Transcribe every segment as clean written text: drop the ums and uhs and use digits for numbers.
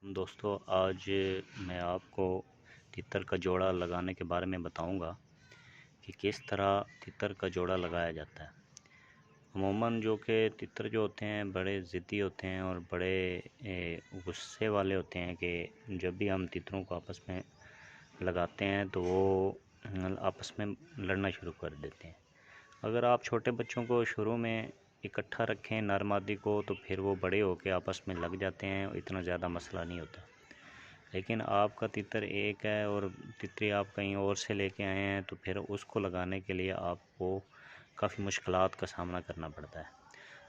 दोस्तों, आज मैं आपको तितर का जोड़ा लगाने के बारे में बताऊंगा कि किस तरह तितर का जोड़ा लगाया जाता है। अमूमन जो कि तितर जो होते हैं बड़े ज़िद्दी होते हैं और बड़े गुस्से वाले होते हैं कि जब भी हम तितरों को आपस में लगाते हैं तो वो आपस में लड़ना शुरू कर देते हैं। अगर आप छोटे बच्चों को शुरू में इकट्ठा रखें नर मादी को तो फिर वो बड़े होकर आपस में लग जाते हैं, इतना ज़्यादा मसला नहीं होता। लेकिन आपका तितर एक है और तितरी आप कहीं और से लेके आए हैं तो फिर उसको लगाने के लिए आपको काफ़ी मुश्किलात का सामना करना पड़ता है।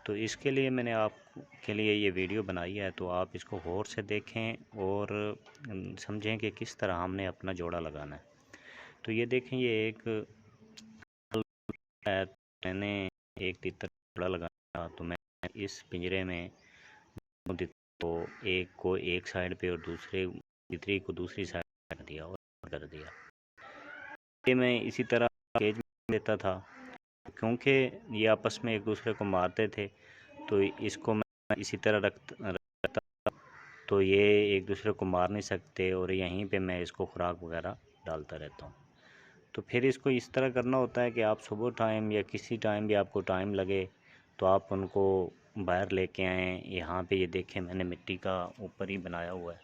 तो इसके लिए मैंने आपके लिए ये वीडियो बनाई है, तो आप इसको गौर से देखें और समझें कि किस तरह हमने अपना जोड़ा लगाना है। तो ये देखें, ये एक है, मैंने एक तितर जोड़ा लगाया तो मैं इस पिंजरे में तो एक को एक साइड पे और दूसरे तितरी को दूसरी साइड कर दिया और कर दिया। ये मैं इसी तरह केज में लेता था क्योंकि ये आपस में एक दूसरे को मारते थे, तो इसको मैं इसी तरह रखता तो ये एक दूसरे को मार नहीं सकते और यहीं पे मैं इसको खुराक वगैरह डालता रहता हूँ। तो फिर इसको इस तरह करना होता है कि आप सुबह टाइम या किसी टाइम भी आपको टाइम लगे तो आप उनको बाहर लेके आएँ। यहाँ पे ये देखें, मैंने मिट्टी का ऊपर ही बनाया हुआ है,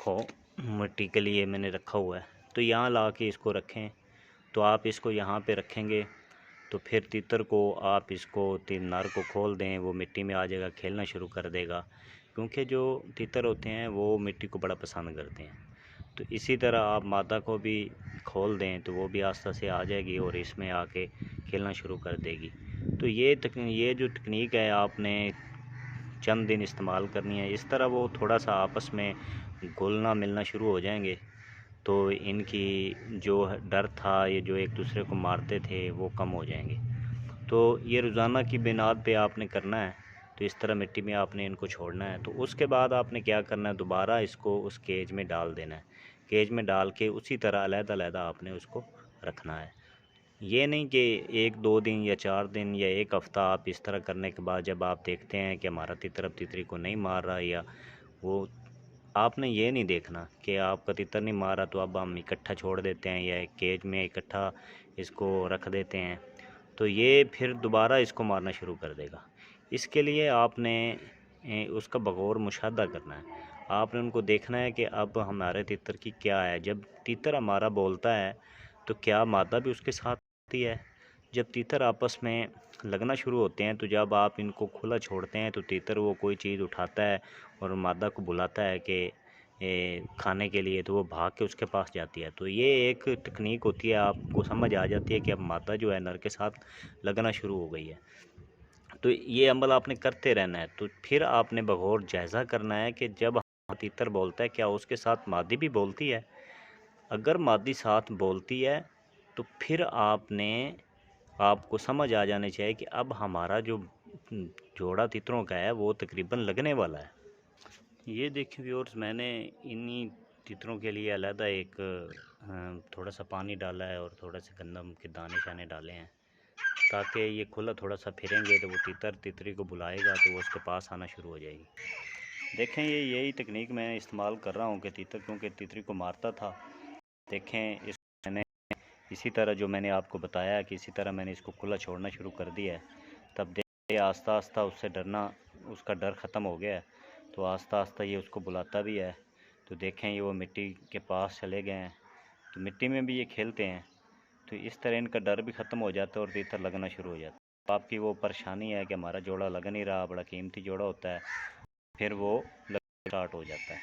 खो मिट्टी के लिए मैंने रखा हुआ है। तो यहाँ ला के इसको रखें, तो आप इसको यहाँ पे रखेंगे तो फिर तितर को आप इसको नर को खोल दें, वो मिट्टी में आ जाएगा, खेलना शुरू कर देगा। क्योंकि जो तितर होते हैं वो मिट्टी को बड़ा पसंद करते हैं। तो इसी तरह आप मादा को भी खोल दें तो वो भी आस्ता से आ जाएगी और इसमें आके खेलना शुरू कर देगी। तो ये जो तकनीक है आपने चंद दिन इस्तेमाल करनी है। इस तरह वो थोड़ा सा आपस में घुलना मिलना शुरू हो जाएंगे तो इनकी जो डर था, ये जो एक दूसरे को मारते थे, वो कम हो जाएंगे। तो ये रोज़ाना की बुनियाद पे आपने करना है। तो इस तरह मिट्टी में आपने इनको छोड़ना है। तो उसके बाद आपने क्या करना है, दोबारा इसको उस केज में डाल देना है। केज में डाल के उसी तरह अलग-अलग आपने उसको रखना है। ये नहीं कि 1-2 दिन या 4 दिन या 1 हफ़्ता आप इस तरह करने के बाद जब आप देखते हैं कि हमारा तितर अब तितरी को नहीं मार रहा, या वो आपने ये नहीं देखना कि आपका तितर नहीं मारा तो अब हम इकट्ठा छोड़ देते हैं या एक केज में इकट्ठा इसको रख देते हैं, तो ये फिर दोबारा इसको मारना शुरू कर देगा। इसके लिए आपने उसका बगौर मुशाहदा करना है। आपने उनको देखना है कि अब हमारे तितर की क्या है। जब तितर हमारा बोलता है तो क्या मादा भी उसके साथ आती है। जब तितर आपस में लगना शुरू होते हैं तो जब आप इनको खुला छोड़ते हैं तो तितर वो कोई चीज़ उठाता है और मादा को बुलाता है कि खाने के लिए, तो वो भाग के उसके पास जाती है। तो ये एक तकनीक होती है, आपको समझ आ जाती है कि अब मादा जो है नर के साथ लगना शुरू हो गई है। तो ये अमल आपने करते रहना है। तो फिर आपने बगौर जायज़ा करना है कि जब तितर बोलता है क्या उसके साथ मादी भी बोलती है। अगर मादी साथ बोलती है तो फिर आपको समझ आ जानी चाहिए कि अब हमारा जो जोड़ा तितरों का है वो तकरीबन लगने वाला है। ये देखिए व्यूअर्स, मैंने इन्हीं तितरों के लिए अलहदा एक थोड़ा सा पानी डाला है और थोड़ा सा गंदम के दाने शाने डाले हैं, ताकि ये खुला थोड़ा सा फिरेंगे तो वो तितर तितरी को बुलाएगा तो वो उसके पास आना शुरू हो जाएगी। देखें, यही तकनीक मैं इस्तेमाल कर रहा हूँ कि तितर क्योंकि तितरी को मारता था। देखें, इस मैंने इसी तरह जो मैंने आपको बताया कि इसी तरह मैंने इसको खुला छोड़ना शुरू कर दिया है। तब देखिए आस्ता आस्ता उससे डरना, उसका डर ख़त्म हो गया है। तो आस्ता आस्ता ये उसको बुलाता भी है। तो देखें, ये वो मिट्टी के पास चले गए हैं, तो मिट्टी में भी ये खेलते हैं। तो इस तरह इनका डर भी ख़त्म हो जाता है और तितर लगना शुरू हो जाता है। तो आपकी वो परेशानी है कि हमारा जोड़ा लग नहीं रहा, बड़ा कीमती जोड़ा होता है, फिर वो लगना स्टार्ट हो जाता है।